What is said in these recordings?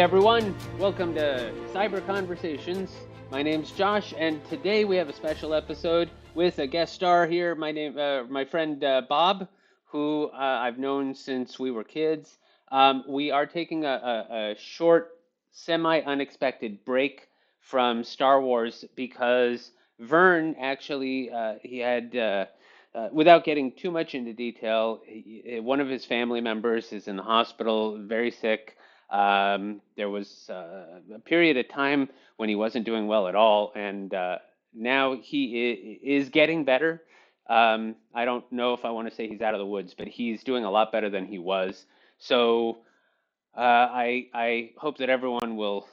everyone, welcome to Cyber Conversations. My name's Josh, and today we have a special episode with a guest star here. My friend Bob, who I've known since we were kids. We are taking a short, semi-unexpected break from Star Wars because Vern actually he had. Without getting too much into detail, one of his family members is in the hospital, very sick. There was a period of time when he wasn't doing well at all, and now he is getting better. I don't know if I want to say he's out of the woods, but he's doing a lot better than he was. So I hope that everyone will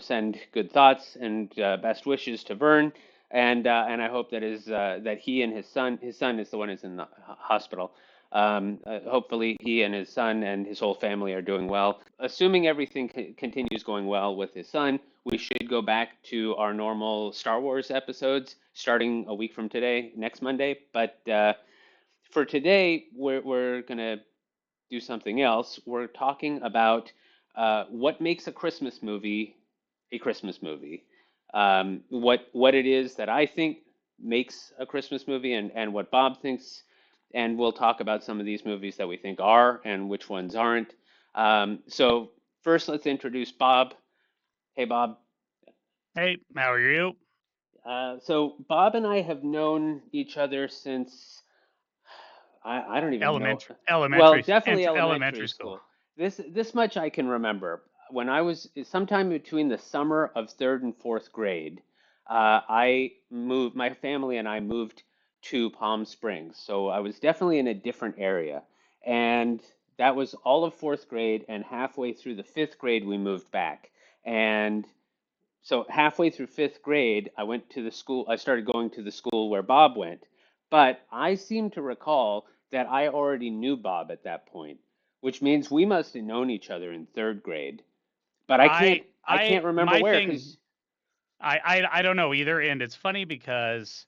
send good thoughts and best wishes to Vern, and I hope that he and his son is the one who's in the hospital. Hopefully, he and his son and his whole family are doing well. Assuming everything continues going well with his son, we should go back to our normal Star Wars episodes starting a week from today, next Monday. But for today, we're gonna do something else. We're talking about what makes a Christmas movie a Christmas movie. What it is that I think makes a Christmas movie, and what Bob thinks, and we'll talk about some of these movies that we think are and which ones aren't. So first, let's introduce Bob. Hey, Bob. Hey, how are you? So Bob and I have known each other since I don't even know. Well, definitely elementary Elementary school. school. This much I can remember. When I was sometime between the summer of third and fourth grade, I moved. My family and I moved to Palm Springs, so I was definitely in a different area, and that was all of fourth grade. And halfway through the fifth grade, we moved back. And so halfway through fifth grade, I went to the school. I started going to the school where Bob went, but I seem to recall that I already knew Bob at that point, which means we must have known each other in third grade. But I can't remember My where thing, because I don't know either. And it's funny because,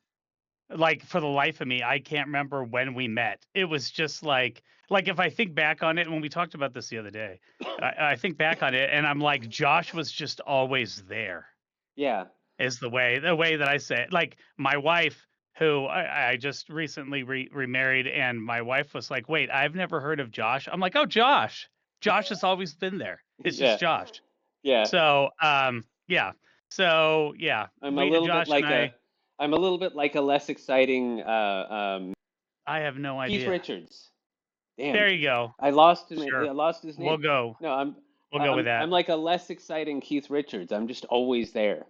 like, for the life of me, I can't remember when we met. It was just like if I think back on it, when we talked about this the other day, I think back on it and I'm like, Josh was just always there. yeah, Is the way that I say it. Like my wife, who I just recently remarried, and my wife was like, "Wait, I've never heard of Josh." I'm like, "Oh, Josh. Josh has always been there. It's just yeah, Josh." yeah. So, yeah. So, yeah, I'm a we little bit Josh and like a I'm a little bit like a less exciting I have no Keith idea. Richards. Damn, There you go. I Sure. lost his We'll name. go. No, We'll go with I'm that. like a less exciting Keith Richards. I'm just always there.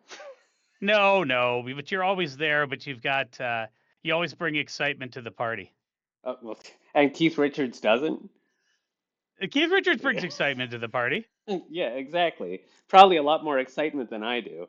No, no, but you're always there, but you've got you always bring excitement to the party. Well, and Keith Richards doesn't. Keith Richards brings excitement to the party. Yeah, exactly. Probably a lot more excitement than I do.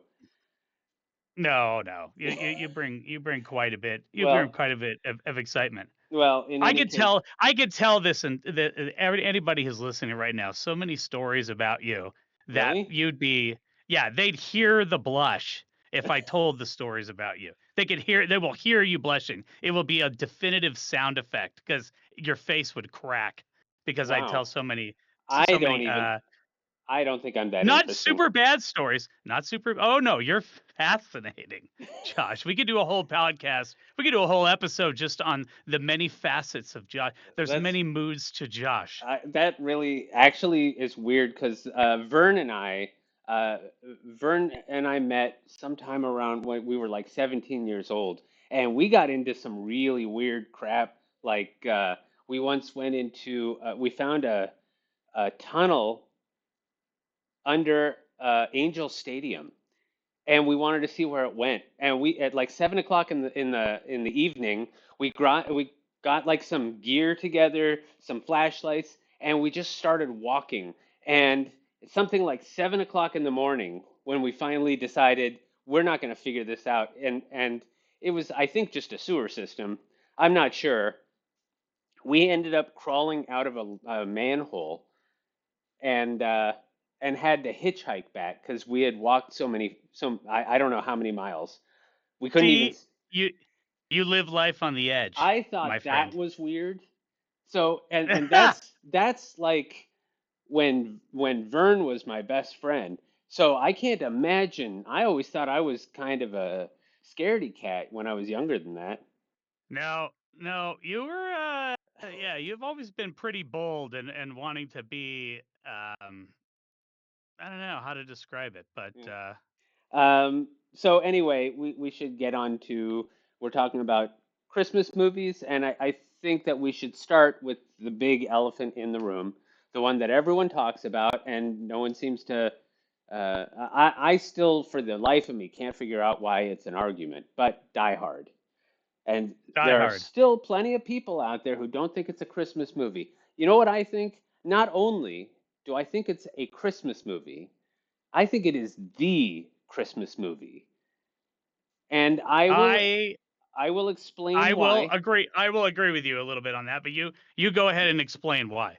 No, no. You bring quite a bit. You bring Well, quite a bit of excitement. in I any could case, tell I could tell this, and that anybody who's listening right now, so many stories about you that really? you'd be, yeah, they'd hear the blush if I told the stories about you. They will hear you blushing. It will be a definitive sound effect because your face would crack because I'd Wow. tell so many I so don't many even. I don't think I'm that not interesting. super bad stories. Not super. Oh no, you're fascinating, Josh. We could do a whole podcast. We could do a whole episode just on the many facets of Josh. There's That's many moods to Josh. that really actually is weird because uh, Vern and I met sometime around when we were like 17 years old, and we got into some really weird crap. Like we once went into we found a tunnel under Angel Stadium, and we wanted to see where it went. And we at like 7 o'clock in the evening, we got like some gear together, some flashlights, and we just started walking. And it's something like 7 o'clock in the morning when we finally decided we're not going to figure this out. And it was, I think, just a sewer system. I'm not sure. We ended up crawling out of a manhole and had to hitchhike back because we had walked I don't know how many miles. We couldn't even. See, you you live life on the edge, I my thought that friend. was weird. So and that's like when Vern was my best friend. So I can't imagine. I always thought I was kind of a scaredy cat when I was younger than that. No, no, you were yeah, you've always been pretty bold and wanting to be I don't know how to describe it, but Yeah. So anyway, we should get on to we're talking about Christmas movies, and I think that we should start with the big elephant in the room, the one that everyone talks about, and no one seems to. I still, for the life of me, can't figure out why it's an argument, but Die Hard. And Die there are Hard. still plenty of people out there who don't think it's a Christmas movie. You know what I think? Not only do I think it's a Christmas movie, I think it is the Christmas movie. And I I will explain I will why. agree. I will agree with you a little bit on that, but you go ahead and explain why.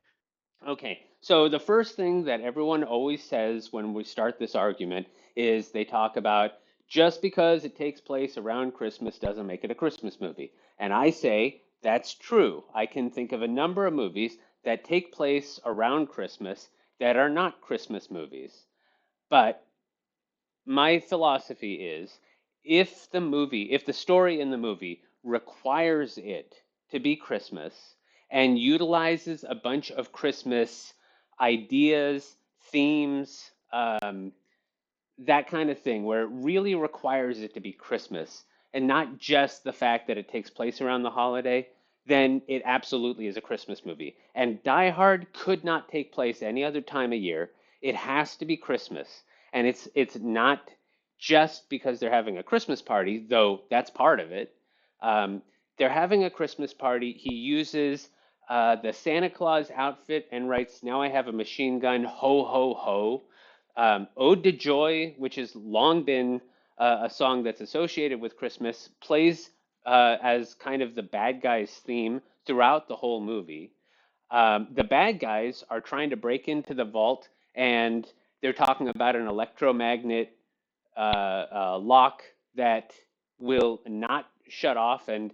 Okay. So the first thing that everyone always says when we start this argument is they talk about just because it takes place around Christmas doesn't make it a Christmas movie. And I say that's true. I can think of a number of movies that take place around Christmas that are not Christmas movies. But my philosophy is if the story in the movie requires it to be Christmas and utilizes a bunch of Christmas ideas, themes, that kind of thing, where it really requires it to be Christmas and not just the fact that it takes place around the holiday, then it absolutely is a Christmas movie. And Die Hard could not take place any other time of year. It has to be Christmas. And it's not just because they're having a Christmas party, though that's part of it. Um, they're having a Christmas party. He uses the Santa Claus outfit and writes, "Now I have a machine gun, ho, ho, ho." Ode to Joy, which has long been a song that's associated with Christmas, plays as kind of the bad guys' theme throughout the whole movie. The bad guys are trying to break into the vault, and they're talking about an electromagnet lock that will not shut off. And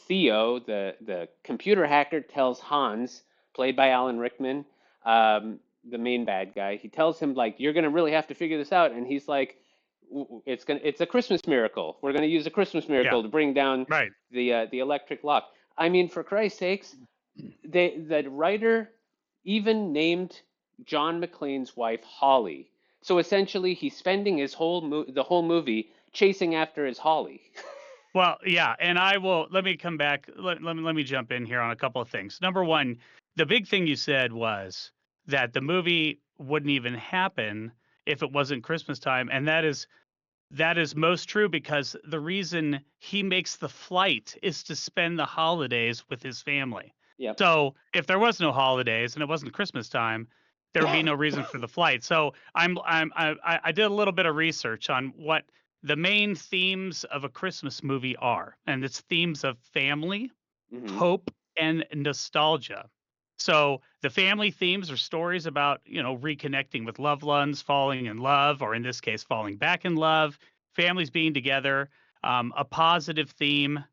Theo, the computer hacker, tells Hans, played by Alan Rickman, the main bad guy, he tells him like, "You're gonna really have to figure this out," and he's like, It's a Christmas miracle. We're gonna use a Christmas Yeah, miracle to bring down right. the electric lock." I mean, for Christ's sakes, the writer even named John McClane's wife Holly. So essentially, he's spending the whole movie chasing after his Holly. Well, yeah, and I will let me come back. Let me jump in here on a couple of things. Number one, the big thing you said was that the movie wouldn't even happen if it wasn't Christmas time, and that is most true because the reason he makes the flight is to spend the holidays with his family. Yep. So if there was no holidays and it wasn't Christmas time, there would be no reason for the flight. So I did a little bit of research on what the main themes of a Christmas movie are, and it's themes of family, Hmm. hope, and nostalgia. So the family themes are stories about, reconnecting with loved ones, falling in love, or in this case, falling back in love, families being together, a positive theme,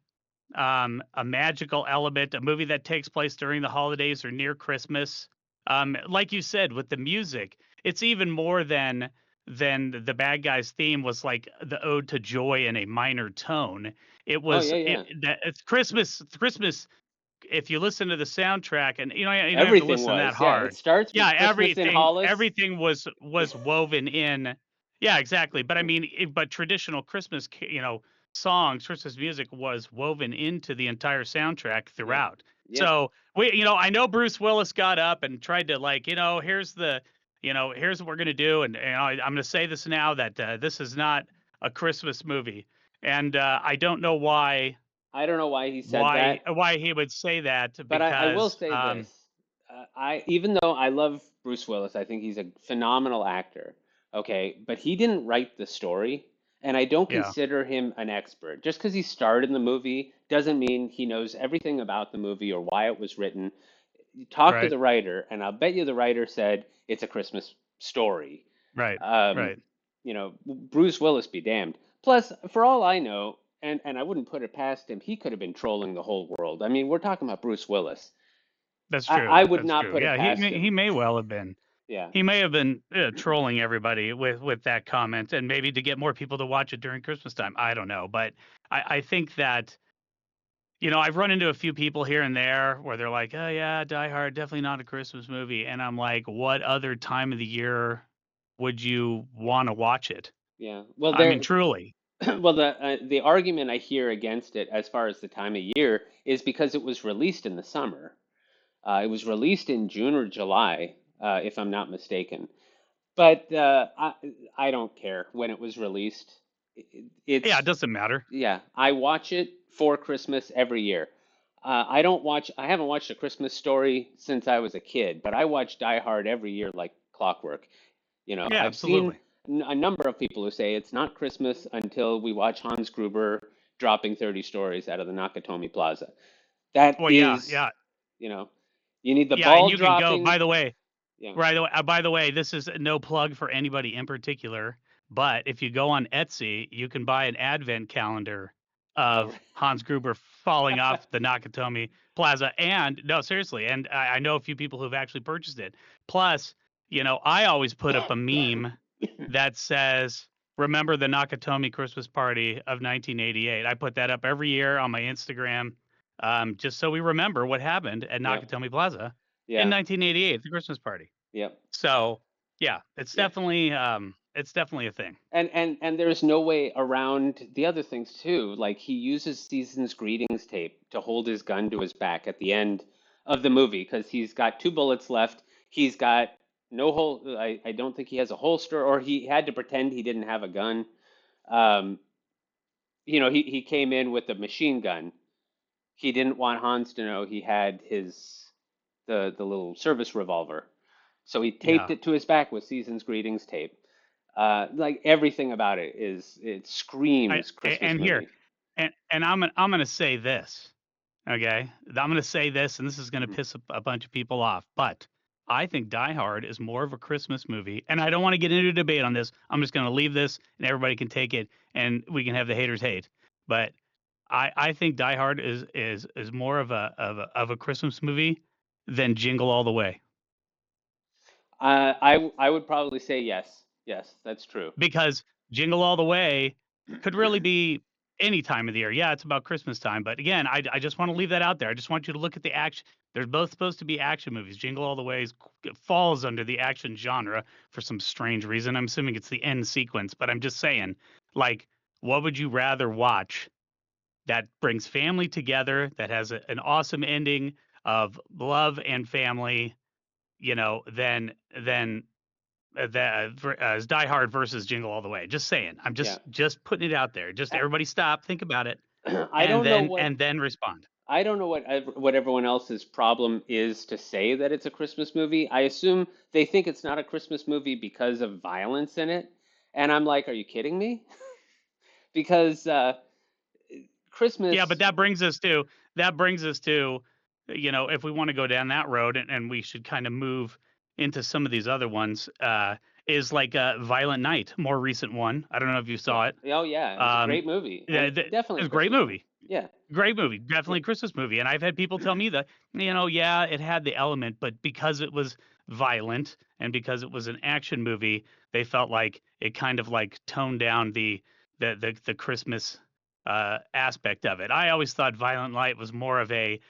a magical element, a movie that takes place during the holidays or near Christmas. Like you said, with the music, it's even more than the bad guys theme was like the ode to joy in a minor tone. It Oh was yeah, it yeah. that it's Christmas. If you listen to the soundtrack, and you don't have to Everything listen that was. Yeah, it hard. starts Yeah, with Christmas in Hollis. everything was woven in. Yeah, exactly. But I mean, but traditional Christmas, songs, Christmas music was woven into the entire soundtrack Yep. throughout. Yep. So I know Bruce Willis got up and tried to like, here's what we're gonna do, and I'm gonna say this now that this is not a Christmas movie, and I don't know I don't know why he said that. why he would say that But I will because say this. I even though I love Bruce Willis, I think he's a phenomenal actor. Okay, but he didn't write the story, and I don't yeah, consider him an expert. Just because he starred in the movie doesn't mean he knows everything about the movie or why it was written. You talk to right, the writer, and I'll bet you the writer said it's a Christmas story. right, Um, right. Bruce Willis be damned. Plus, for all I know, and I wouldn't put it past him, he could have been trolling the whole world. I mean, we're talking about Bruce Willis. That's true. I would That's not true. put it Yeah, past he him. may well have been. Yeah. He may have been trolling everybody with that comment, and maybe to get more people to watch it during Christmas time. I don't know, but I think that I've run into a few people here and there where they're like, "Oh yeah, Die Hard, definitely not a Christmas movie," and I'm like, "What other time of the year would you want to watch it?" Yeah. Well, I mean, there. truly. Well, the argument I hear against it, as far as the time of year, is because it was released in the summer. It was released in June or July, if I'm not mistaken. But I don't care when it was released. Yeah, it It's doesn't matter. Yeah, I watch it for Christmas every year. I haven't watched A Christmas Story since I was a kid, but I watch Die Hard every year like clockwork. Yeah, I've seen absolutely. a number of people who say it's not Christmas until we watch Hans Gruber dropping 30 stories out of the Nakatomi Plaza. That Well, yeah, is, yeah, you know, you need the yeah, and ball you can go. dropping. Yeah, By the way, this is no plug for anybody in particular, but if you go on Etsy, you can buy an advent calendar uh, of Hans Gruber falling off the Nakatomi Plaza. And no, seriously, and I know a few people who've actually purchased it. Plus, I always put up a meme that says, "Remember the Nakatomi Christmas party of 1988." I put that up every year on my Instagram, just so we remember what happened at yep, Nakatomi Plaza in yeah, 1988, the Christmas party. yep, So, yeah, yeah. it's definitely a thing. And there's no way around the other things too. Like he uses Season's greetings tape to hold his gun to his back at the end of the movie because he's got two bullets left. He's got no hole. I don't think he has a holster, or he had to pretend he didn't have a gun. Um, he came in with a machine gun. He didn't want Hans to know he had the little service revolver. So he taped Yeah. it to his back with Season's greetings tape. Like everything about it screams Christmas And here, movie. and I'm gonna say this, okay? I'm gonna say this, and this is gonna Mhm. piss a bunch of people off, but I think Die Hard is more of a Christmas movie, and I don't want to get into a debate on this. I'm just gonna leave this, and everybody can take it, and we can have the haters hate. But I think Die Hard is more of a Christmas movie than Jingle All the Way. I would probably say yes. Yes, that's true. Because Jingle All the Way could really be any time of the year. Yeah, it's about Christmas time, but again, I just want to leave that out there. I just want you to look at the action. They're both supposed to be action movies. Jingle All the Way falls under the action genre for some strange reason. I'm assuming it's the end sequence, but I'm just saying, like, what would you rather watch that brings family together, that has an awesome ending of love and family, than as Die Hard versus Jingle All the Way. Just saying. I'm Yeah. just putting it out there. Just I everybody stop, think about it, I don't know what and then respond. I don't know what everyone else's problem is to say that it's a Christmas movie. I assume they think it's not a Christmas movie because of violence in it. And I'm like, are you kidding me? Because Yeah, but Christmas, that brings us to, if we want to go down that road, and we should kind of move into some of these other ones, is like Violent Night, more recent one. I don't know if you yeah. saw it. Oh yeah, it's a great movie and definitely a It's a great Christmas movie. movie. Yeah. Great movie, definitely Yep. a Christmas movie, and I've had people tell me that, yeah, it had the element, but because it was violent and because it was an action movie, they felt like it kind of like toned down the Christmas aspect of it. I always thought Violent Light was more of a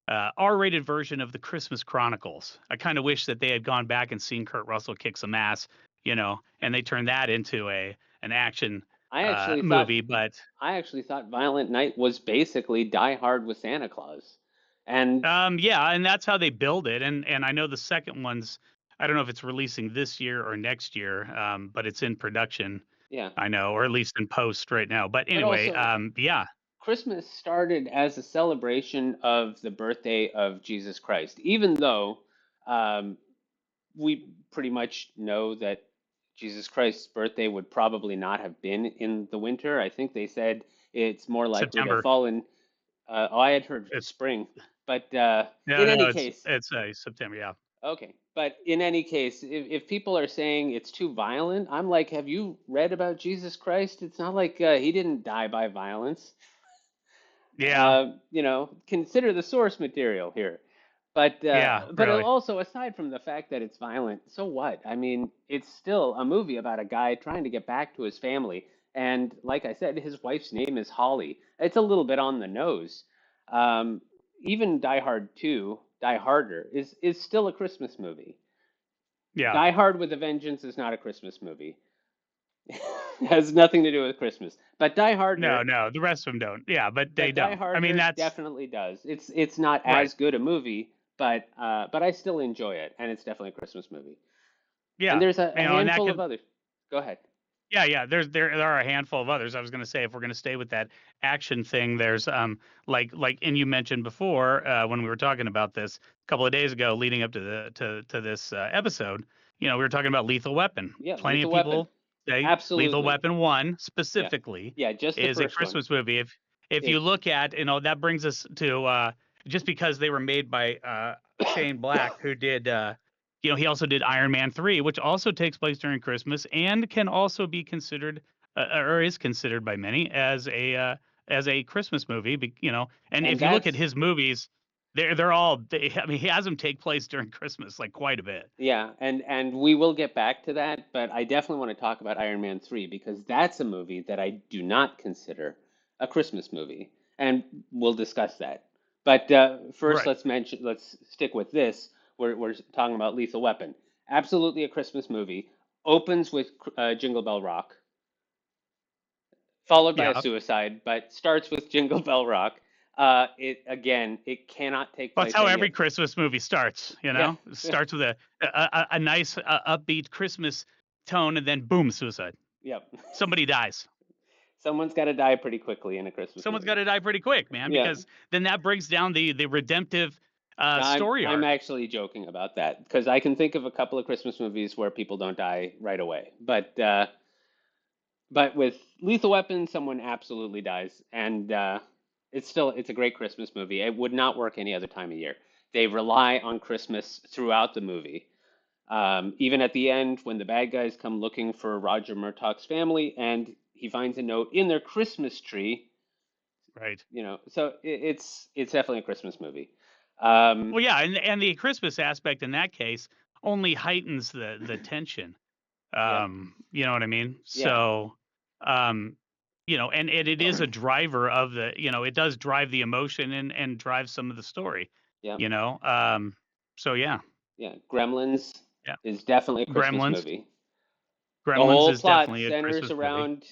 R-rated version of the Christmas Chronicles. I kind of wish that they had gone back and seen Kurt Russell kick some ass, and they turned that into an action I actually thought movie, but I actually thought Violent Night was basically Die Hard with Santa Claus. And Yeah, and that's how they build it. And I know the second one's, I don't know if it's releasing this year or next year, but it's in production. yeah, I know, or at least in post right now. But but anyway, also yeah, Christmas started as a celebration of the birthday of Jesus Christ, even though um, we pretty much know that Jesus Christ's birthday would probably not have been in the winter. I think they said it's more likely to September. fall in. I had heard It's spring, but no, in no, any case, it's September. Yeah, okay. But in any case, if people are saying it's too violent, I'm like, have you read about Jesus Christ? It's not like he didn't die by violence. yeah. Consider the source material here. Yeah, But really. also, aside from the fact that it's violent, so what? I mean, it's still a movie about a guy trying to get back to his family. And like I said, his wife's name is Holly. It's a little bit on the nose. Um, Even Die Hard 2, Die Harder, is still a Christmas movie. Yeah. Die Hard with a Vengeance is not a Christmas movie. It has nothing to do with Christmas. But Die No, Harder, no, the rest of them don't. Yeah, but they but Die don't. I mean, Harder that's definitely does. It's not right. as good a movie, but I still enjoy it, and it's definitely a Christmas movie. And Yeah. there's a And that handful of could others. Go ahead. yeah, yeah. There are a handful of others. I was going to say if we're going to stay with that action thing, there's like and you mentioned before when we were talking about this a couple of days ago, leading up to to this episode. You know, we were talking about Lethal Weapon. Yeah, Plenty of Lethal Weapon. people say Lethal Absolutely. Weapon One Yeah. specifically Yeah, just the is a first one. Christmas movie. If you It look at that brings us to just because they were made by Shane Black, who did he also did Iron Man 3, which also takes place during Christmas and can also be considered or is considered by many as a Christmas movie. And and if you look at that's his movies, they're all. I mean, he has them take place during Christmas like quite a bit. yeah, and we will get back to that, but I definitely want to talk about Iron Man 3 because that's a movie that I do not consider a Christmas movie, and we'll discuss that. But first, Right. let's stick with this. We're talking about Lethal Weapon. Absolutely a Christmas movie. Opens with Jingle Bell Rock, followed by a Yeah. suicide, but starts with Jingle Bell Rock. It again, it cannot take That's place how any. every Christmas movie starts. Yeah, It starts with a nice upbeat Christmas tone, and then boom, suicide. yep. Somebody dies. Someone's got to die pretty quickly in a Christmas Someone's movie. got to die pretty quick, man, Yeah. because then that brings down the redemptive story I'm arc. actually joking about that because I can think of a couple of Christmas movies where people don't die right away. But with Lethal Weapon, someone absolutely dies, and it's a great Christmas movie. It would not work any other time of year. They rely on Christmas throughout the movie. Even at the end, when the bad guys come looking for Roger Murtaugh's family, and he finds a note in their Christmas tree, Right. so it's definitely a Christmas movie. Well, yeah, and the Christmas aspect in that case only heightens the tension. Yep. You know what I mean? Yeah. So, um, and it is a driver of it does drive the emotion and drive some of the story. Yep. You know, so yeah, Yeah. Gremlins yeah. is definitely a Christmas Gremlins, movie. The Gremlins whole is plot definitely a centers Christmas movie. around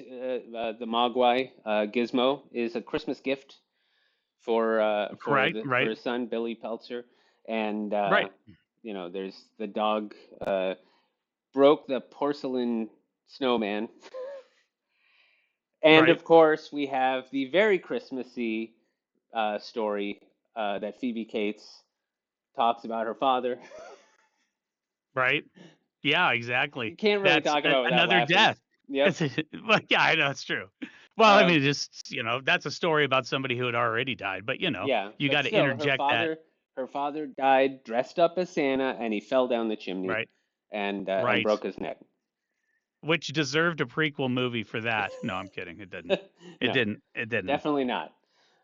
the Mogwai. Gizmo is a Christmas gift Right, for right, his son Billy Peltzer, and right, there's the dog broke the porcelain snowman, and right, of course we have the very Christmassy story that Phoebe Cates talks about her father. right. Yeah, You exactly. can't really That's talk about it without another laughing. death. Yep. Well, yeah, I know it's true. Well, I Um, mean, just that's a story about somebody who had already died, but yeah, you but got to still, interject that, her father died dressed up as Santa, and he fell down the chimney right, and right. broke his neck. Which deserved a prequel movie for that. No, I'm kidding. It didn't. It No, didn't. It didn't. definitely not.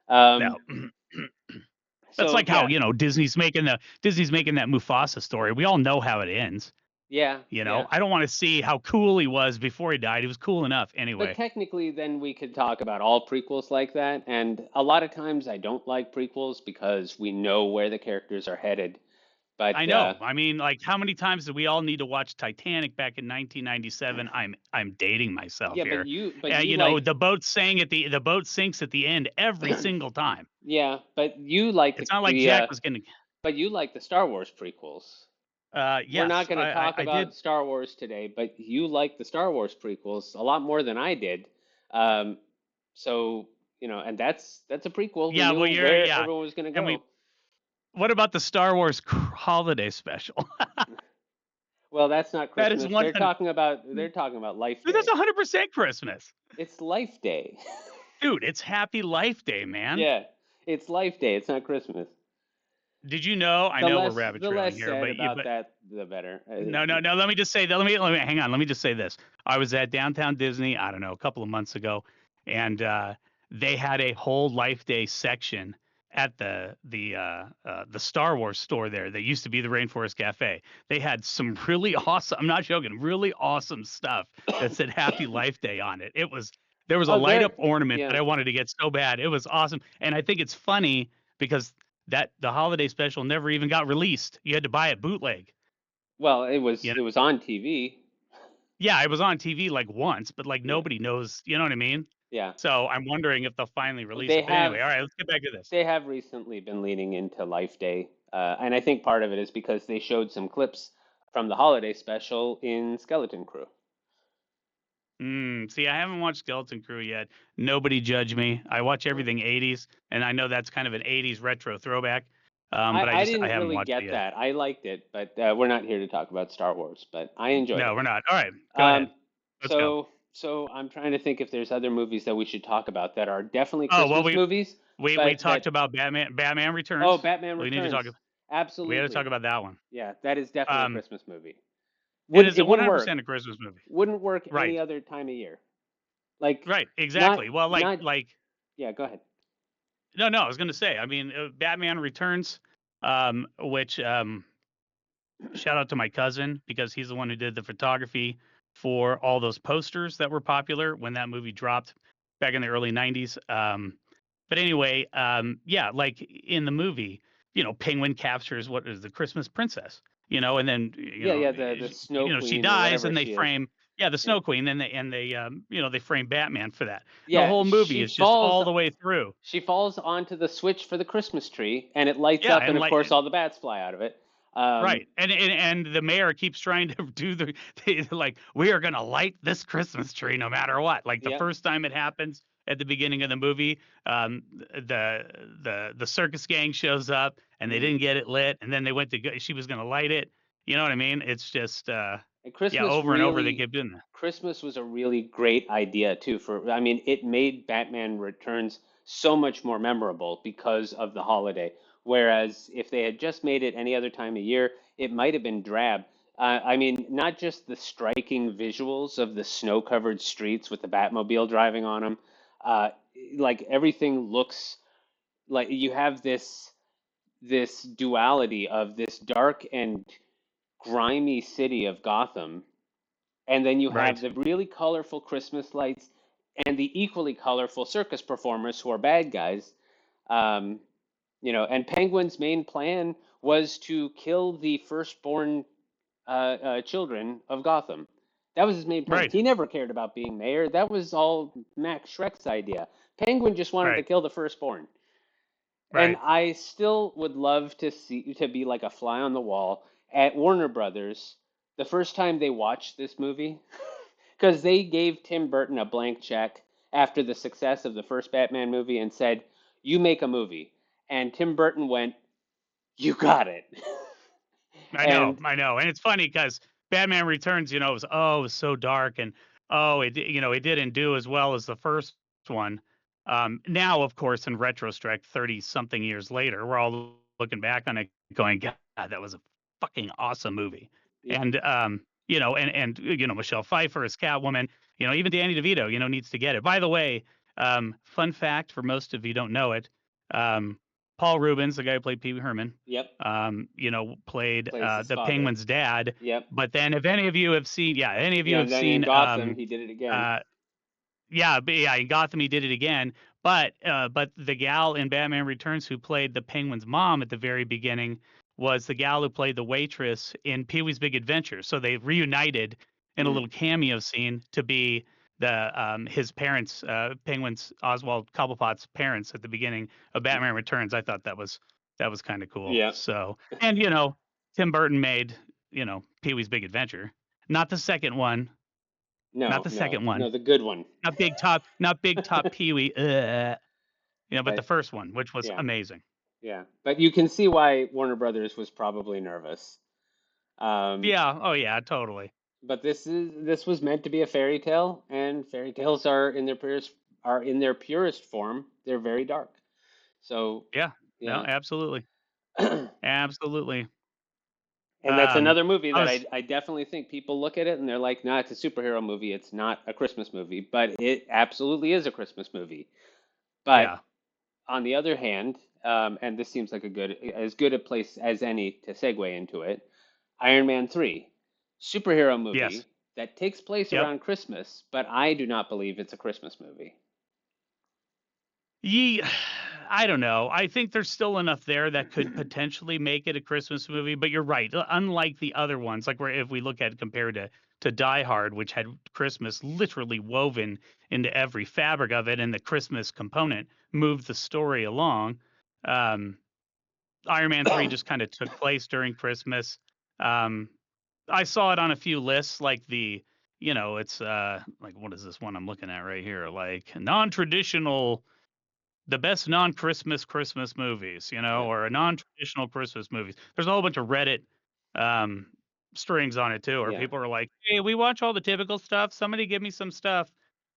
No. Um, That's so like how yeah, Disney's making that Mufasa story. We all know how it ends. yeah, yeah. I don't want to see how cool he was before he died. He was cool enough But anyway. technically, then we could talk about all prequels like that. And a lot of times, I don't like prequels because we know where the characters are headed. I But know. I mean, like how many times did we all need to watch Titanic back in 1997? I'm dating myself yeah, here. but you like The boat sinks at the end every single time. yeah, but you like It's not like Jack was going to but you like the Star Wars prequels. We're not yes, going to talk I did. about Star Wars today, but you like the Star Wars prequels a lot more than I did. Um, so, and that's a prequel. We Yeah, well knew you're where yeah. everyone was going to And go. what about the Star Wars holiday special? Well, that's not That is Christmas. 100. They're talking about Life Dude, that's Day. 100% Christmas. It's Life Day. Dude, it's Happy Life Day, man. Yeah, it's Life Day. It's not Christmas. Did you know? I know we're rabbit The trailing less here, said but about that, the better. no, no, no. Let me just say that. Let me hang on. Let me just say this. I was at Downtown Disney, I don't know, a couple of months ago, and they had a whole Life Day section at the Star Wars store there that used to be the Rainforest Cafe. They had some really awesome, I'm not joking, really awesome stuff that said Happy Life Day on it. There was a Oh, light there. up ornament that Yeah. I wanted to get so bad. It was awesome. And I think it's funny because that the holiday special never even got released. You had to buy it bootleg. Well, You know? it was on TV. Yeah, it was on TV like once, but like Yeah. nobody knows, you know what I mean? Yeah. So I'm wondering if they'll finally release They it. But anyway, have all right, let's get back to this. they have recently been leaning into Life Day, and I think part of it is because they showed some clips from the holiday special in Skeleton Crew. See, I haven't watched Skeleton Crew yet. Nobody judge me. I watch Well, everything 80s, and I know that's kind of an 80s retro throwback. But I I didn't haven't really watched it get yet. that. I liked it, but we're not here to talk about Star Wars. But I enjoyed No, it. we're not. All right, go Um, ahead. Let's go. so I'm trying to think if there's other movies that we should talk about that are definitely Oh, well, Christmas movies, we but talked that about Batman oh, Returns. Batman We need to talk. Returns, We got to talk absolutely. about that one. Yeah, that is definitely a Um, Christmas movie. it is It a wouldn't work. 100% a Christmas movie. Wouldn't work any Right. other time of year. Like Right. not Exactly. Well, not like yeah, go ahead. no, I was going to say. I mean, Batman Returns, which shout out to my cousin because he's the one who did the photography for all those posters that were popular when that movie dropped back in the early 90s. But anyway, yeah, like in the movie, Penguin captures what is the Christmas princess, and then Yeah, yeah, the Snow she Queen or dies whatever and they she is. frame, yeah, the Yeah. Snow Queen, and they they frame Batman for that. The Yeah, whole movie is just all the way through. she falls onto the switch for the Christmas tree and it lights Yeah, up and and of like course all the bats fly out of it. right, and the mayor keeps trying to do like, we are gonna light this Christmas tree no matter what. Like the Yep. first time it happens at the beginning of the movie, the circus gang shows up and they Mhm. didn't get it lit, and then they went to go, she was gonna light it. You know what I mean? It's just And yeah, over and over they keep doing that. Christmas was a really great idea too for I mean it made Batman Returns so much more memorable because of the holiday. Whereas if they had just made it any other time of year, it might have been drab. I mean, not just the striking visuals of the snow-covered streets with the Batmobile driving on them, uh, like everything looks like you have this duality of this dark and grimy city of Gotham, and then you have Right, the really colorful Christmas lights and the equally colorful circus performers who are bad guys. Um, and Penguin's main plan was to kill the firstborn children of Gotham. That was his main plan. right, He never cared about being mayor. That was all Max Shrek's idea. Penguin just wanted to right, kill the firstborn. And right, I still would love to be like a fly on the wall at Warner Brothers the first time they watched this movie, because they gave Tim Burton a blank check after the success of the first Batman movie and said, "You make a movie." And Tim Burton went, "You got it." And I know, and it's funny because Batman Returns, it was so dark, and it didn't do as well as the first one. Now, of course, in retrospect, 30 something years later, we're all looking back on it, going, God, that was a fucking awesome movie. yeah, And Michelle Pfeiffer as Catwoman, even Danny DeVito, needs to get it. By the way, fun fact for most of you don't know it. Um, Paul Rubens, the guy who played Pee Wee Herman, yep, played plays his the father. Penguin's dad. Yep. But then, if any of you have seen, yeah, any of you Yeah, and have then in seen, Gotham, he did it again. uh, yeah, but yeah, in Gotham he did it again. But the gal in Batman Returns who played the Penguin's mom at the very beginning was the gal who played the waitress in Pee Wee's Big Adventure. So they reunited in a Mm, little cameo scene to be the his parents, Penguin's Oswald Cobblepot's parents at the beginning of mm, Batman Returns. I thought that was kind of cool. yeah. So, and Tim Burton made Pee Wee's Big Adventure, not the second one, not No, the no, second one, no, the good one. not big top Pee Wee, but the But first one, which was yeah, amazing. yeah. But you can see why Warner Brothers was probably nervous. Um, Yeah, oh yeah, totally. but this was meant to be a fairy tale, and fairy tales are in their purest form. They're very dark. So Yeah, no, yeah. absolutely, absolutely. And that's another movie I that was, I definitely think people look at it and they're like, nah, it's a superhero movie. It's not a Christmas movie, but it absolutely is a Christmas movie. But yeah, on the other hand, and this seems like as good a place as any to segue into it. Iron Man 3, superhero Yes. movie that takes place Yep. around Christmas, but I do not believe it's a Christmas movie. Ye I don't know. I think there's still enough there that could potentially make it a Christmas movie, but you're right. Unlike the other ones, like where if we look at compared to Die Hard, which had Christmas literally woven into every fabric of it, and the Christmas component moved the story along. Um, Iron Man 3 just kind of took place during Christmas. Um, I saw it on a few lists, like it's like what is this one I'm looking at right here? Like non-traditional the best non-Christmas movies, Yeah, or a non-traditional Christmas movies. There's a whole bunch of Reddit um, strings on it too, where yeah, people are like, "Hey, we watch all the typical stuff. Somebody give me some stuff,"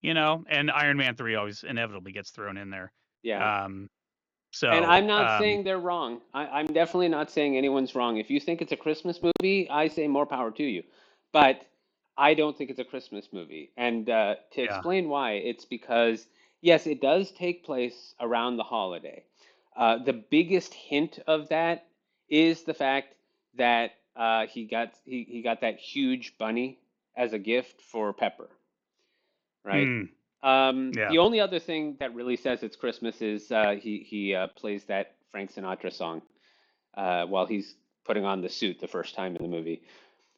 And Iron Man 3 always inevitably gets thrown in there. yeah. Um, And so I'm not saying they're wrong. I'm definitely not saying anyone's wrong. If you think it's a Christmas movie, I say more power to you. But I don't think it's a Christmas movie. And to yeah, explain why, it's because, yes, it does take place around the holiday. The biggest hint of that is the fact that he got that huge bunny as a gift for Pepper, right? mm, yeah, The only other thing that really says it's Christmas is he plays that Frank Sinatra song while he's putting on the suit the first time in the movie.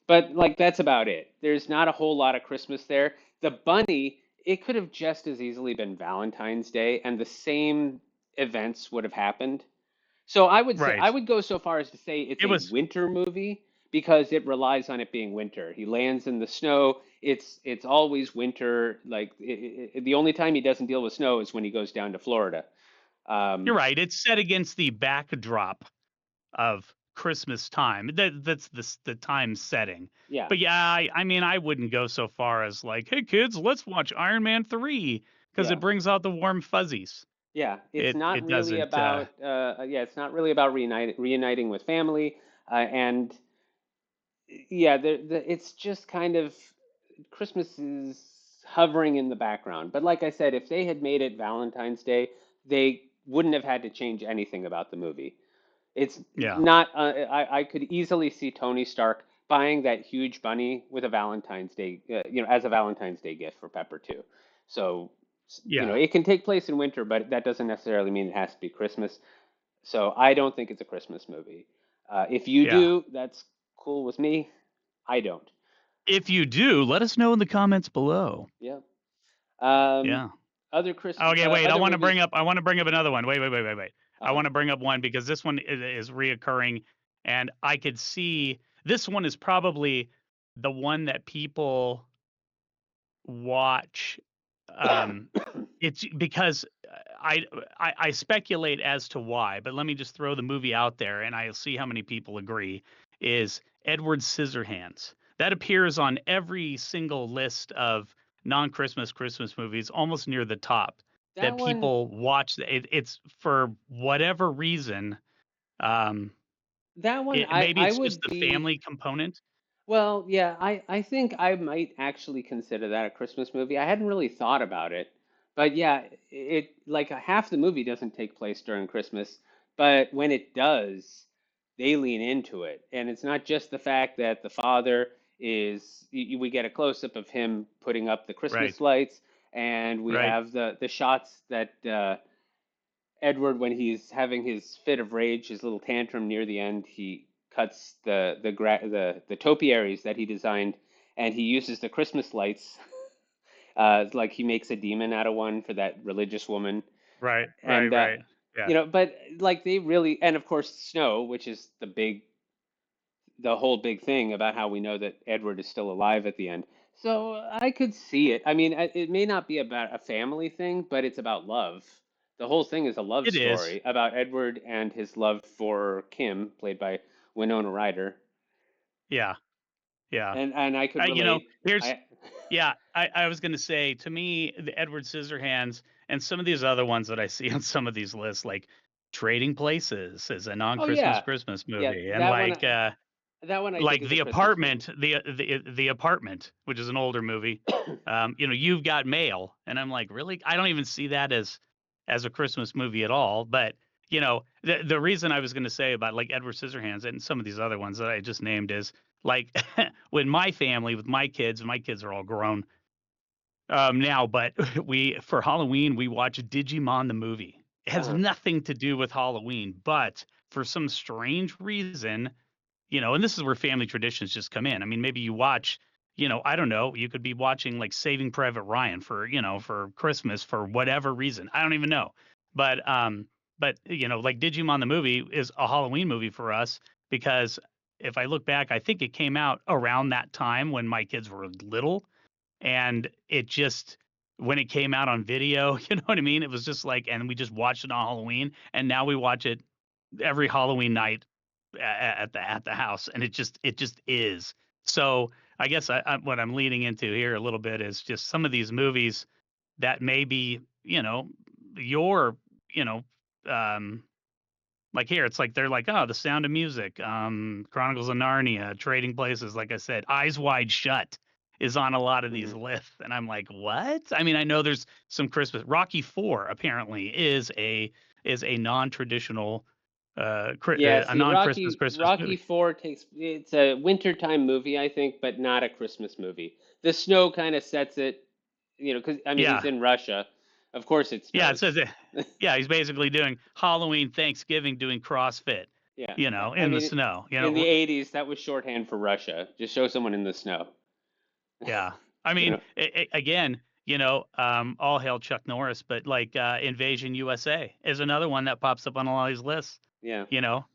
But like that's about it. There's not a whole lot of Christmas there. The bunny, it could have just as easily been Valentine's Day, and the same events would have happened. So I right. would go so far as to say it's It a was winter movie because it relies on it being winter. He lands in the snow. It's always winter. Like the only time he doesn't deal with snow is when he goes down to Florida. You're Um, right. It's set against the backdrop of Christmas time. That's the time setting. yeah, But yeah, I mean, I wouldn't go so far as like, "Hey kids, let's watch Iron Man 3 because it yeah, brings out the warm fuzzies." yeah. It's not It really doesn't about yeah, it's not really about reuniting with family. And yeah, it's just kind of Christmas is hovering in the background. But like I said, if they had made it Valentine's Day, they wouldn't have had to change anything about the movie. It's yeah. not, I could easily see Tony Stark buying that huge bunny with a Valentine's Day, as a Valentine's Day gift for Pepper too. So, Yeah. it can take place in winter, but that doesn't necessarily mean it has to be Christmas. So I don't think it's a Christmas movie. If you Yeah. do, that's cool with me. I don't. If you do, let us know in the comments below. Yeah. Um, Yeah. Okay, wait. other movies. I want to bring up another one. Wait. I Uh-huh. want to bring up one because this one is reoccurring, and I could see this one is probably the one that people watch. Um, it's because I speculate as to why, but let me just throw the movie out there, and I'll see how many people agree. Is Edward Scissorhands that appears on every single list of non-Christmas Christmas movies, almost near the top That that one, people watch. It's for whatever reason. Um, that one, maybe I it's just would the be. family component. Well, yeah, I think I might actually consider that a Christmas movie. I hadn't really thought about it, but yeah, it like half the movie doesn't take place during Christmas, but when it does, they lean into it, and it's not just the fact that the father we get a close up of him putting up the Right. Christmas lights, and we Right. have the shots that Edward, when he's having his fit of rage, his little tantrum near the end, he cuts the topiaries that he designed, and he uses the Christmas lights. Like he makes a demon out of one for that religious woman, and Right. Yeah. but like they really, and of course snow, which is the whole big thing about how we know that Edward is still alive at the end. So I could see it. I mean, it may not be about a family thing, but it's about love. The whole thing is a love It is. story about Edward and his love for Kim, played by Winona Ryder. Yeah. Yeah. And I could relate. Here's I yeah, I was gonna say, to me, the Edward Scissorhands and some of these other ones that I see on some of these lists, like Trading Places is a oh non-Christmas yeah, Christmas yeah, movie, and that one I think like is a The Christmas movie. Apartment, the Apartment, which is an older movie. You've Got Mail, and I'm like, really? I don't even see that as a Christmas movie at all. But the reason I was going to say about like Edward Scissorhands and some of these other ones that I just named is like when my family with my kids are all grown now, but we for Halloween we watch Digimon the movie. It has Uh-huh. nothing to do with Halloween, but for some strange reason, and this is where family traditions just come in. I mean, maybe you watch, I don't know, you could be watching like Saving Private Ryan for, for Christmas for whatever reason. I don't even know. But like Digimon the movie is a Halloween movie for us because if I look back, I think it came out around that time when my kids were little and it just when it came out on video, you know what I mean? It was just like and we just watched it on Halloween and now we watch it every Halloween night at the house, and it just is. So I guess what I'm leading into here a little bit is just some of these movies that maybe your you know um, like here it's like they're like oh The Sound of Music, Chronicles of Narnia, Trading Places. Like I said, Eyes Wide Shut is on a lot of these Mhm. lists, and I'm like what? I mean I know there's some Christmas. Rocky Four apparently is a non-traditional Yeah, a see, non-Christmas Rocky Christmas Rocky movie. 4 it's a wintertime movie, I think, but not a Christmas movie. The snow kind of sets it, because I mean he's Yeah. in Russia. Of course it Yeah, it snows. says it. Yeah, he's basically doing Halloween, Thanksgiving, doing CrossFit, Yeah. I in the mean snow. in the 80s that was shorthand for Russia. Just show someone in the snow. Yeah. I You mean, know. again, all hail Chuck Norris, but like Invasion USA is another one that pops up on a lot of these lists, Yeah. you know.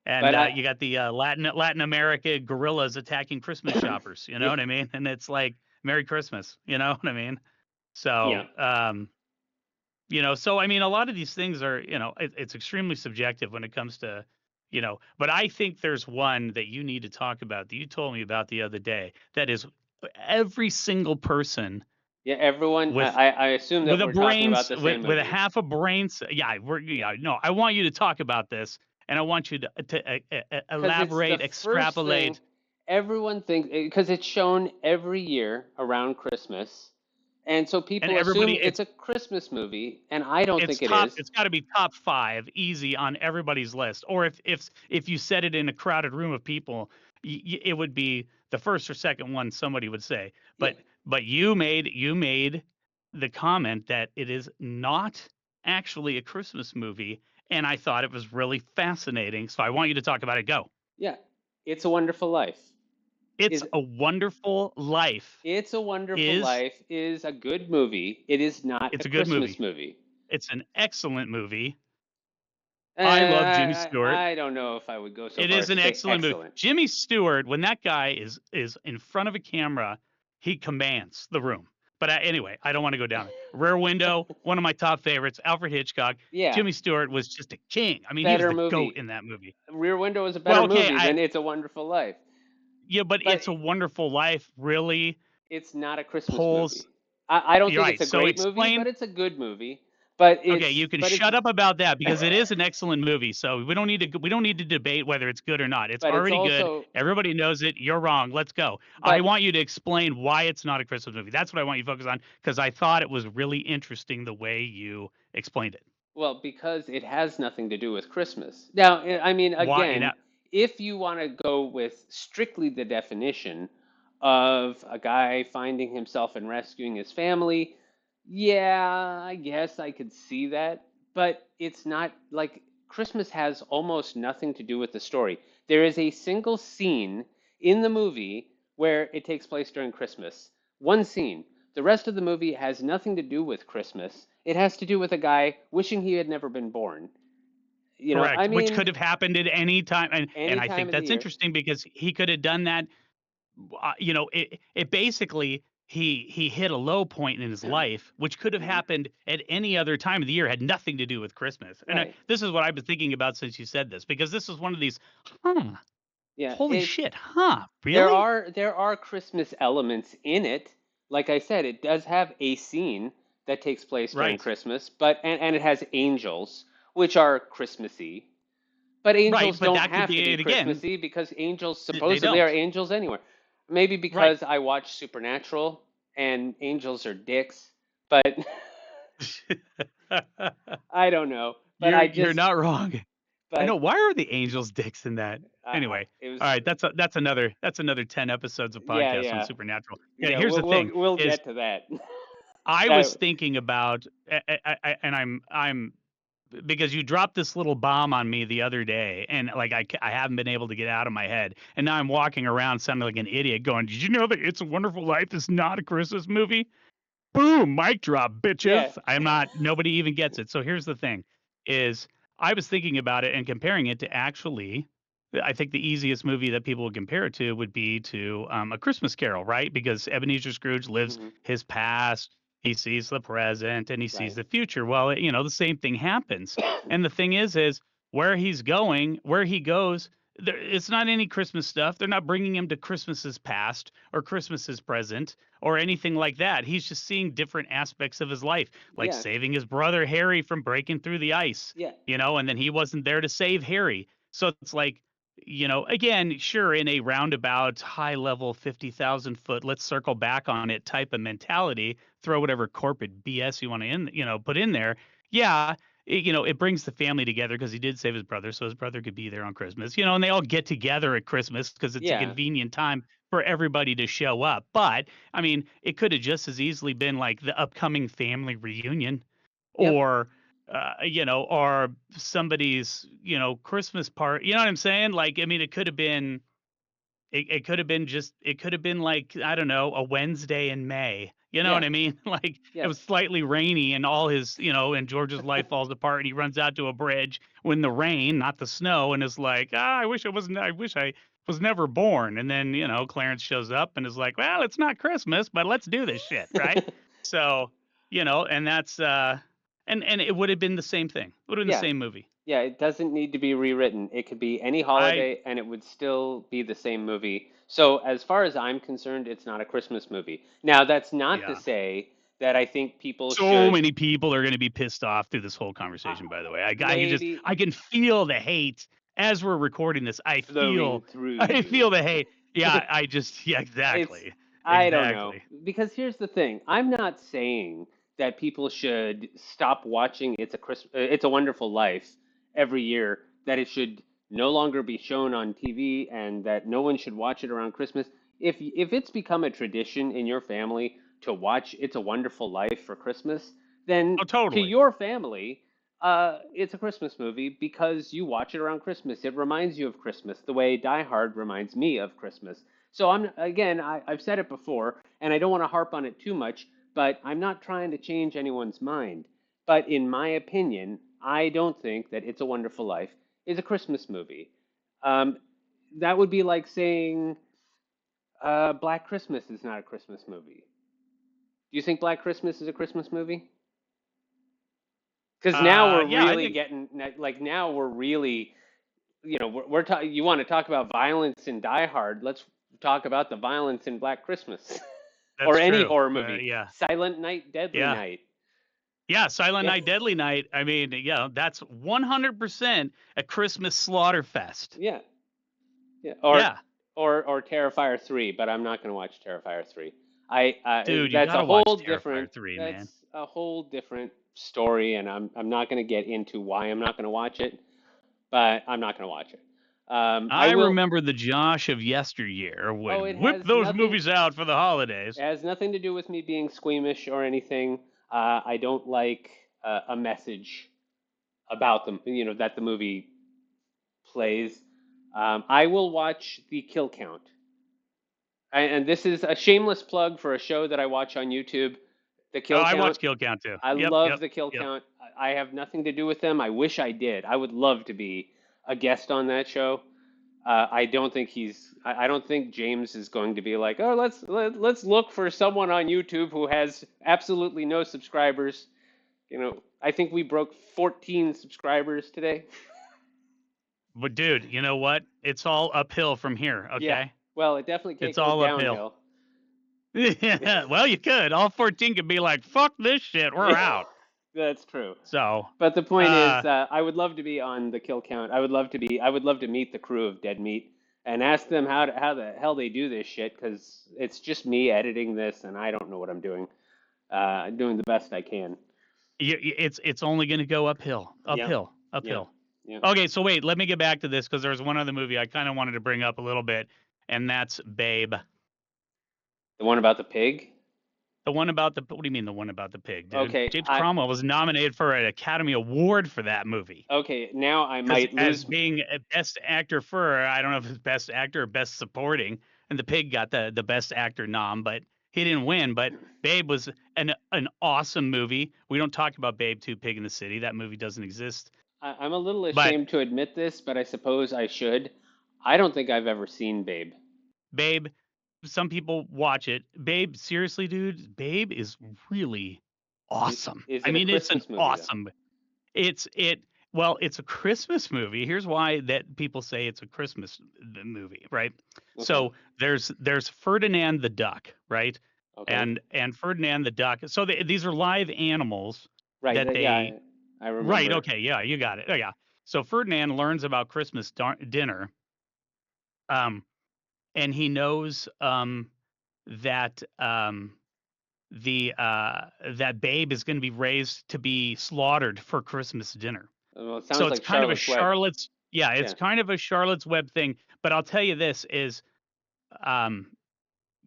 And But I you got the Latin America gorillas attacking Christmas shoppers, you know yeah, what I mean? And it's like Merry Christmas, you know what I mean? yeah. So, so I mean, a lot of these things are, it's extremely subjective when it comes to, but I think there's one that you need to talk about that you told me about the other day that is every single person Yeah, everyone with I assume that with a we're talking about brains the with same with a movie. half a brain. Yeah. No, I want you to talk about this, and I want you to Because it's the elaborate, first thing extrapolate, everyone thinks, because it's shown every year around Christmas. And so and people everybody. assume it's a Christmas movie, and I don't think it is. It's got to be top 5 easy on everybody's list. Or if you said it in a crowded room of people, it would be the first or second one somebody would say. Yeah, But you made the comment that it is not actually a Christmas movie, and I thought it was really fascinating. So I want you to talk about it. Go. yeah. It's a Wonderful Life. It's Is a Wonderful Life. It's a Wonderful Is Life is a good movie. It is not a It's a good Christmas movie. movie. It's an excellent movie. I love Jimmy I, Stewart. I don't know if I would go so It far is as to an say excellent movie. excellent. Jimmy Stewart, when that guy is in front of a camera, he commands the room. But anyway, I don't want to go down it. Rear Window, one of my top favorites. Alfred Hitchcock. Yeah, Jimmy Stewart was just a king. I mean, he was better the goat movie. in that movie. Rear Window is a better Well, okay, movie than It's a Wonderful Life. but But It's a Wonderful Life really it's not a Christmas pulls. movie. I don't You're think it's right. a So great movie, but explain. it's a good movie. But Okay, it's you can but it's shut up about that because it is an excellent movie. So we don't need to debate whether it's good or not. It's but it's already good. also Everybody knows it. You're wrong. Let's go. I but want you to explain why it's not a Christmas movie. That's what I want you to focus on because I thought it was really interesting the way you explained it. Well, because it has nothing to do with Christmas. Now, I mean, Why? again, if you want to go with strictly the definition of a guy finding himself and rescuing his family, yeah, I guess I could see that. But it's not like Christmas has almost nothing to do with the story. There is a single scene in the movie where it takes place during Christmas. One scene. The rest of the movie has nothing to do with Christmas. It has to do with a guy wishing he had never been born. I Correct. Which mean, could have happened at any time, and any I time think of the that's year. interesting because he could have done that. It basically he hit a low point in his life, which could have Mhm. happened at any other time of the year, had nothing to do with Christmas. And Right. this is what I've been thinking about since you said this, because this is one of these, huh? Yeah, Holy it's shit, huh? there Really? are there are Christmas elements in it. Like I said, it does have a scene that takes place during Right, Christmas, but and it has angels, which are Christmassy. But right. angels But don't that could have be to be it again. Christmassy because angels They supposedly are don't. angels anywhere. Maybe Right. because I watch Supernatural and angels are dicks, but I don't know. but I you're just, not wrong. I know. but Why are the angels dicks in that? Anyway, it all was, right. That's another 10 episodes of yeah, podcast on yeah, Supernatural. Yeah. yeah. Here's the thing: We'll is get to that. I was That, thinking about, and I'm because you dropped this little bomb on me the other day, and like I haven't been able to get out of my head, and now I'm walking around sounding like an idiot, going, "Did you know that It's a Wonderful Life is not a Christmas movie?" Boom, mic drop, yeah, bitches. I'm not. Nobody even gets it. So here's the thing: is I was thinking about it and comparing it to actually. I think the easiest movie that people would compare it to would be to A Christmas Carol, right? Because Ebenezer Scrooge lives hmm, his past, he sees the present, and he sees right, the future. Well, the same thing happens. And the thing is where he's going, where he goes, it's not any Christmas stuff. They're not bringing him to Christmas's past or Christmas's present or anything like that. He's just seeing different aspects of his life, like yeah, saving his brother Harry from breaking through the ice, yeah, and then he wasn't there to save Harry. So it's like, again, sure, in a roundabout, high level, 50,000 foot, let's circle back on it type of mentality, throw whatever corporate BS you want to put in there. Yeah, it brings the family together because he did save his brother, so his brother could be there on Christmas, and they all get together at Christmas because it's a yeah, convenient time for everybody to show up. But I mean, it could have just as easily been like the upcoming family reunion, yep. or or somebody's Christmas party. You know what I'm saying? Like, I mean, it could have been like, I don't know, a Wednesday in May. You know what Yeah. I mean? Like, it Yep. was slightly rainy and all his, and George's life falls apart and he runs out to a bridge when the rain, not the snow, and is like, I wish I was never born. And then, Clarence shows up and is like, well, it's not Christmas, but let's do this shit, right? So, and that's and it would have been the same thing. Would have been the Yeah. same movie. Yeah, it doesn't need to be rewritten. It could be any I holiday and it would still be the same movie. So, as far as I'm concerned, it's not a Christmas movie. Now, that's not to Yeah. say that I think people So should, many people are going to be pissed off through this whole uh, conversation, by the way. maybe I can feel the hate as we're recording this. flowing through I you. feel the hate. Yeah, yeah, It's, exactly. I don't know. Exactly. Because here's the thing. I'm not saying that people should stop watching It's a Wonderful Life every year, that it should no longer be shown on TV and that no one should watch it around Christmas. If it's become a tradition in your family to watch It's a Wonderful Life for Christmas, then Oh, to totally. your family, it's a Christmas movie because you watch it around Christmas. It reminds you of Christmas the way Die Hard reminds me of Christmas. So I've said it before, and I don't want to harp on it too much, but I'm not trying to change anyone's mind. But in my opinion, I don't think that It's a Wonderful Life is a Christmas movie. Um, that would be like saying Black Christmas is not a Christmas movie. Do you think Black Christmas is a Christmas movie? Because now we're Yeah, I really think getting like now we're really, you want to talk about violence in Die Hard? Let's talk about the violence in Black Christmas or that's any true. horror movie. Yeah. Silent Night, Deadly Yeah. Night. Yeah, Silent Yeah, Night, Deadly Night. I mean, yeah, that's 100% a Christmas slaughter fest. yeah, yeah. Yeah. Or Terrifier 3, but I'm not going to watch Terrifier 3. Dude, you That's got a to watch whole Terrifier different 3, that's man. a whole different story, and I'm not going to get into why I'm not going to watch it, but I'm not going to watch it. I I will. remember the Josh of yesteryear Oh, would whip those movies out for the it holidays. has nothing to do with me being squeamish or anything. I don't like a message about them, that the movie plays. I will watch the kill count. And this is a shameless plug for a show that I watch on YouTube, the Oh, kill I count. watch Kill Count too. I Yep, love yep, the kill yep. count. I have nothing to do with them. I wish I did. I would love to be a guest on that show. I don't think I don't think James is going to be like, oh, let's look for someone on YouTube who has absolutely no subscribers. I think we broke 14 subscribers today. But dude, you know what? It's all uphill from here, Yeah. okay? Well, it definitely can't It's go all uphill. downhill. Yeah, well, you could. All 14 could be like, fuck this shit, we're out. That's true. So, But the point is, uh, I would love to be on the kill count. I would love to meet the crew of Dead Meat and ask them how the hell they do this shit, because it's just me editing this and I don't know what I'm doing. Doing the best I can. it's only going to go uphill, Yep. uphill. Yeah. Uphill. Yeah. Okay, so wait, let me get back to this because there's one other movie I kind of wanted to bring up a little bit, and that's Babe. The one about the pig? The one about the what do you mean the one about the pig, dude? Okay, James Cromwell was nominated for an Academy Award for that movie. okay, now I Because might as lose. being a best actor for, I don't know if it's best actor or best supporting, and the pig got the best actor nom, but he didn't win. But Babe was an awesome movie. We don't talk about Babe 2 Pig in the City. That movie doesn't exist. I'm a little But ashamed to admit this, but I suppose I should. I don't think I've ever seen Babe. Babe, some people watch it. Babe, seriously, dude, Babe is really awesome. Is I it a mean, it's an Christmas movie though? awesome. It's it well, it's a Christmas movie. Here's why that people say it's a Christmas movie, right? Okay. So there's Ferdinand the duck, right? Okay. And Ferdinand the duck. So these are live animals Right. that Yeah, they I right, remember. okay, yeah, you got it. Oh yeah. So Ferdinand learns about Christmas dinner. Um and he knows that the that Babe is going to be raised to be slaughtered for Christmas dinner. Well, it So sounds it's like kind of a Charlotte's Web. Charlotte's yeah, it's Yeah. kind of a Charlotte's Web thing. But I'll tell you this is um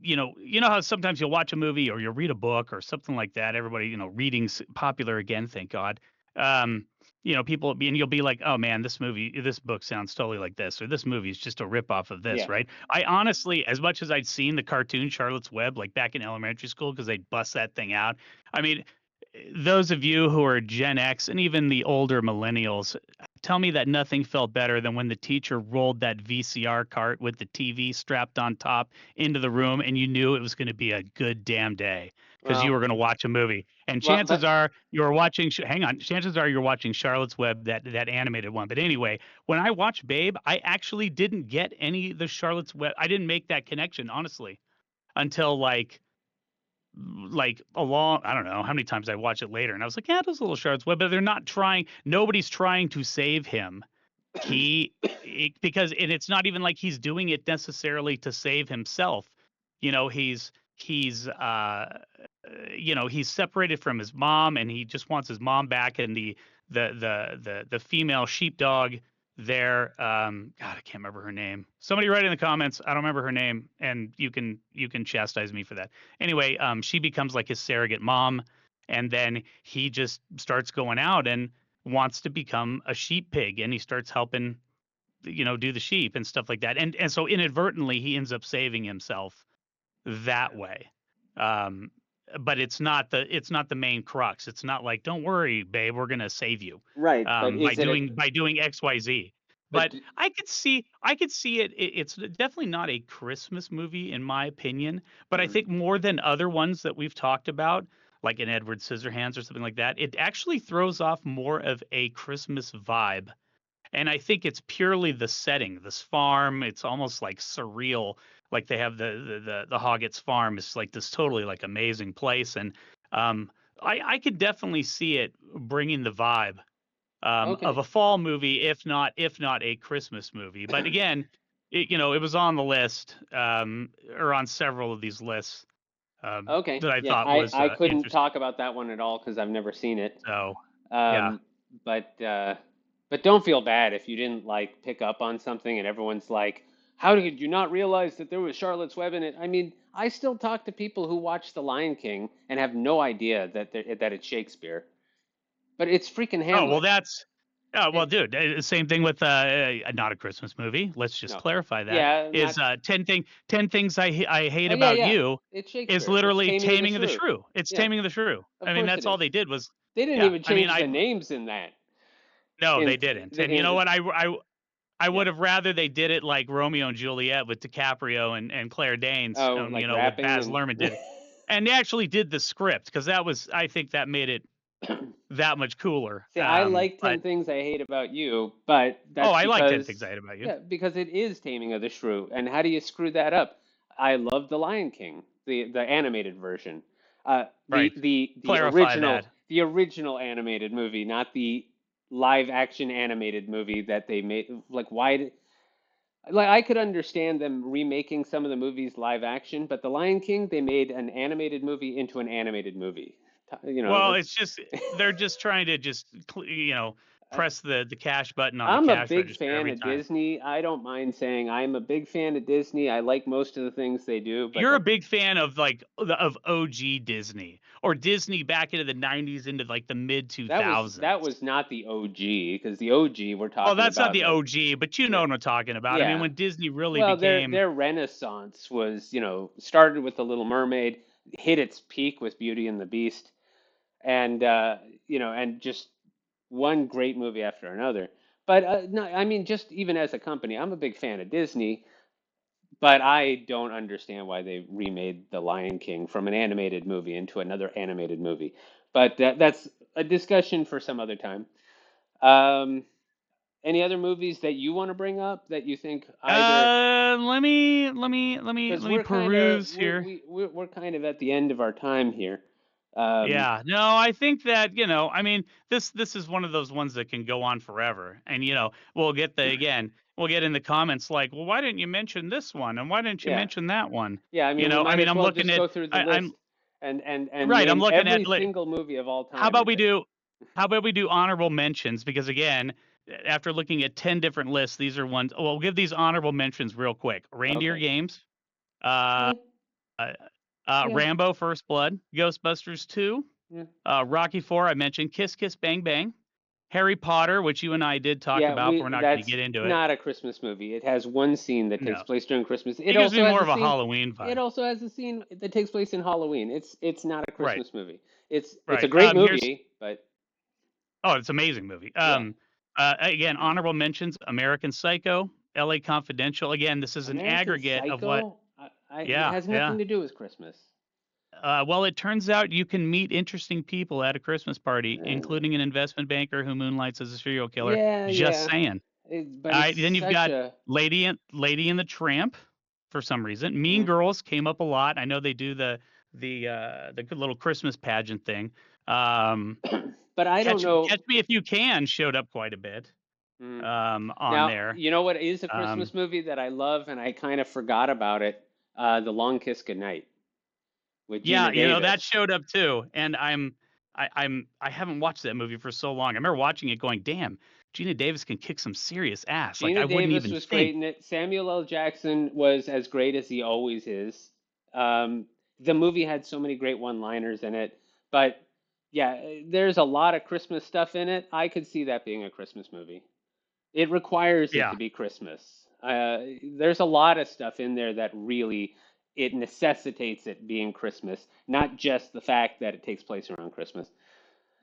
you know how sometimes you'll watch a movie or you'll read a book or something like that. Everybody, reading's popular again, thank God. Um, people and you'll be like, oh man, this book sounds totally like this, or this movie is just a rip off of this, Yeah. right? I honestly, as much as I'd seen the cartoon Charlotte's Web like back in elementary school, because they'd bust that thing out. I mean, those of you who are Gen X and even the older millennials, tell me that nothing felt better than when the teacher rolled that VCR cart with the TV strapped on top into the room and you knew it was going to be a good damn day because you Well, were going to watch a movie. And well, chances but are you're watching hang on, chances are you're watching Charlotte's Web, that animated one. But anyway, when I watched Babe, I actually didn't get any of the Charlotte's Web. I didn't make that connection honestly until like a long I don't know how many times I watched it later and I was like, yeah, those little Charlotte's Web, but they're not trying, nobody's trying to save him. Because and it's not even like he's doing it necessarily to save himself. He's separated from his mom and he just wants his mom back, and the female sheepdog there, God, I can't remember her name. Somebody write in the comments. I don't remember her name, and you can chastise me for that. Anyway, she becomes like his surrogate mom, and then he just starts going out and wants to become a sheep pig, and he starts helping do the sheep and stuff like that, and so inadvertently he ends up saving himself that way. um but it's not the main crux. It's not like, don't worry babe, we're going to save you right. But by is it a? doing XYZ. But But I could see it. It's definitely not a Christmas movie in my opinion, but I Mhm. think more than other ones that we've talked about, like in Edward Scissorhands or something like that, it actually throws off more of a Christmas vibe. And I think it's purely the setting, this farm. It's almost like surreal. Like they have the Hoggett's farm. It's like this totally like amazing place, and um, I could definitely see it bringing the vibe of Okay. a fall movie, if not a Christmas movie. But again, it was on the list, or on several of these lists, Okay. that I Yeah, thought was I couldn't interesting. talk about that one at all because I've never seen it. So yeah. Um, but don't feel bad if you didn't like pick up on something and everyone's like, "How did you not realize that there was Charlotte's Web in it?" I mean, I still talk to people who watch The Lion King and have no idea that it's Shakespeare, but it's freaking Oh, well, Hamlet. that's oh, well, It dude, same thing with, not a Christmas movie, let's just no, clarify that, yeah, is, not. 10 Things I Hate Oh yeah, About yeah, You it's is Shakespeare. It's literally Taming of the Taming of the Shrew. Shrew. It's Yeah, Taming of the Shrew. of I mean, course it that's all is. they did was They didn't yeah, even I mean, change the names in that. no, they In, didn't, and you know in what? I yeah. would have rather they did it like Romeo and Juliet with DiCaprio and Claire Danes, Oh, like with rapping Baz and. Luhrmann did, and they actually did the script because I think that made it that much cooler, See, I like but 10 Things I Hate About You, but oh, that's I like 10 Things because, I Hate About You. yeah, because it is Taming of the Shrew. And how do you screw that up? I love The Lion King, the animated version. Right. Clarify that. The original animated movie, not the live action animated movie that they made. Like, like I could understand them remaking some of the movies live action, but The Lion King, they made an animated movie into an animated movie. You know, Well, it's just they're just trying to just press the cash button on the I'm a cash big register fan every of time. Disney. I don't mind saying I'm a big fan of Disney. I like most of the things they do, but You're a big fan of like of OG Disney or Disney back into the 90s into like the mid that 2000s. was not the OG because the OG we're Well, talking that's not about the like OG, but you know yeah, what I'm talking about. I mean, yeah. when Disney really Well, became their renaissance was, started with The Little Mermaid, hit its peak with Beauty and the Beast, and and just one great movie after another. But no, I mean, just even as a company, I'm a big fan of Disney, but I don't understand why they remade The Lion King from an animated movie into another animated movie. But that's a discussion for some other time. Um, any other movies that you want to bring up that you think either because let me peruse here. we're kind of at the end of our time here. Um, Yeah, no, I think that, I mean, this is one of those ones that can go on forever. And we'll get in the comments like, well, why didn't you mention this one? And why didn't you yeah, mention that one? yeah. I mean, we I might mean, as I'm well looking just at go through the I'm list and right, I'm name looking at every single movie of all how time about and we say, do honorable mentions? Because again, after looking at 10 different lists, these are ones. Well, we'll give these honorable mentions real quick. Reindeer okay, Games, uh, yeah, uh, yeah, Rambo: First Blood, Ghostbusters 2, yeah. Rocky 4. I mentioned Kiss Kiss Bang Bang, Harry Potter, which you and I did talk Yeah, about, but we we're not going to that's get into it. not a Christmas movie. It has one scene that takes No, place during Christmas. it gives me more of a Halloween It vibe. also has a scene that takes place in Halloween. It's not a Right, Christmas movie. It's a right. great Here's movie, but It's an amazing movie. yeah. Again, honorable mentions: American Psycho, L.A. Confidential. Again, this is an American aggregate of what. Psycho, it Yeah, has yeah. nothing to do with Christmas. Well, it turns out you can meet interesting people at a Christmas party, Uh, including an investment banker who moonlights as a serial killer. yeah, Just yeah. saying. But it's Then you've such got a Lady and the Tramp, for some reason. Mean mm. Girls came up a lot. I know they do the good little Christmas pageant thing. Um, But I don't know. Catch Me If You Can showed up quite a bit Mm. on Now, there. you know what is a Um, Christmas movie that I love and I kind of forgot about it? The Long Kiss Goodnight with yeah, Gina that Davis. showed up too, and I haven't watched that movie for so long. I remember watching it, going, "Damn, Gina Davis can kick some serious ass." Like Gina I wouldn't Davis even was think. great in it. Samuel L. Jackson was as great as he always is. Um, the movie had so many great one-liners in it, but yeah, there's a lot of Christmas stuff in it. I could see that being a Christmas movie. It requires it Yeah, to be Christmas. There's a lot of stuff in there that really it necessitates it being Christmas, not just the fact that it takes place around Christmas.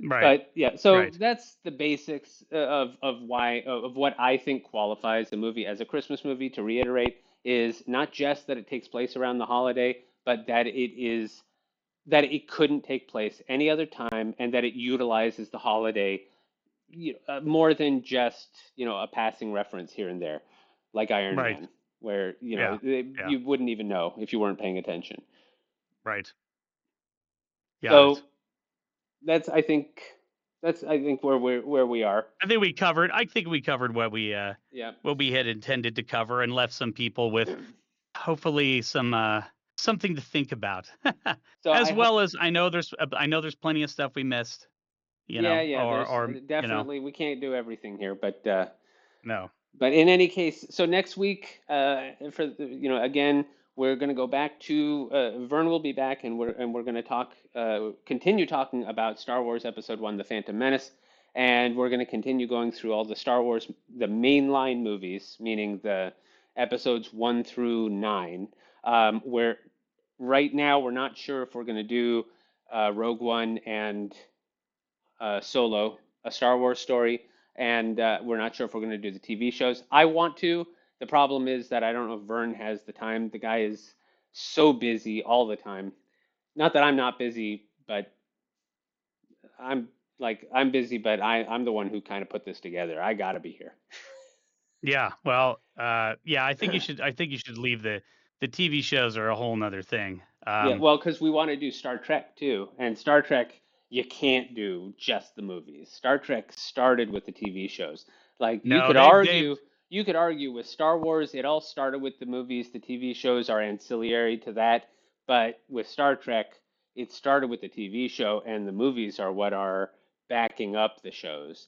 right, But yeah, so right, that's the basics of why of what I think qualifies a movie as a Christmas movie. To reiterate, is not just that it takes place around the holiday, but that it couldn't take place any other time, and that it utilizes the holiday more than just a passing reference here and there, like Iron right. Man, where Yeah, yeah, you wouldn't even know if you weren't paying attention. right. Got it. So that's I think where we are. I think we covered Yeah. what we had intended to cover and left some people with hopefully some something to think about. So As I hope. well as I know there's plenty of stuff we missed, Yeah, yeah. There's or definitely we can't do everything here, no. but in any case, so next week, again, we're going to go back to Vern will be back, and we're going to continue talking about Star Wars Episode One, The Phantom Menace, and we're going to continue going through all the Star Wars, the mainline movies, meaning the episodes 1 through 9. Where right now we're not sure if we're going to do Rogue One and Solo, a Star Wars story, and we're not sure if we're going to do the TV shows. I want to. The problem is that I don't know if Vern has the time. The guy is so busy all the time. Not that I'm not busy, but I'm I'm busy, but I'm the one who kind of put this together. I got to be here. Yeah, well, yeah, I think you should leave the TV shows are a whole nother thing. Yeah, well, because we want to do Star Trek too, and Star Trek you can't do just the movies. Star Trek started with the TV shows. Like No, they've you could argue with Star Wars, it all started with the movies. The TV shows are ancillary to that, but with Star Trek, it started with the TV show, and the movies are what are backing up the shows.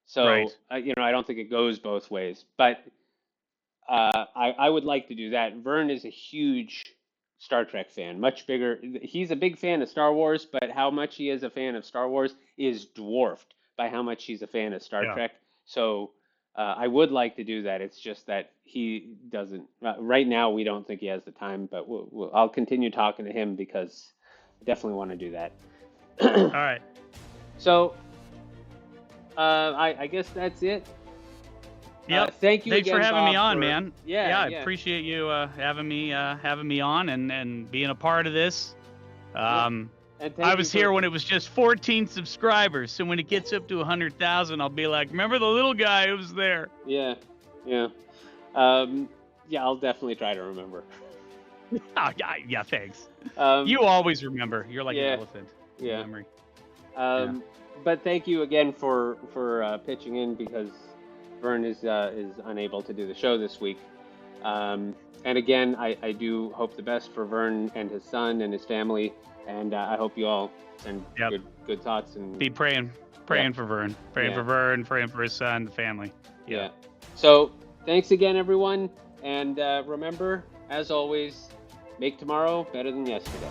So Right. I don't think it goes both ways. But I would like to do that. Vern is a huge Star Trek fan, much bigger. He's a big fan of Star Wars, but how much he is a fan of Star Wars is dwarfed by how much he's a fan of Star Yeah. Trek. So I would like to do that. It's just that he doesn't. Right now, we don't think he has the time, but I'll continue talking to him because I definitely want to do that. All right. So I guess that's it. Yep. Thank you Thanks for again, having me Bob. on, For man. yeah, I yeah, appreciate you having me on and being a part of this. yeah. And thank I you was for here when it was just 14 subscribers, so when it gets up to 100,000, I'll be like, remember the little guy who was there? yeah, yeah. Yeah, I'll definitely try to remember. Oh, yeah, thanks. Um, You always remember. You're like an yeah, elephant in yeah. memory. Yeah. But thank you again for pitching in because Vern is unable to do the show this week. And again, I do hope the best for Vern and his son and his family, and I hope you all send Yep. good thoughts and Be praying for Vern, praying for Vern, praying for his son, the family. yeah. So thanks again, everyone, and remember, as always, make tomorrow better than yesterday.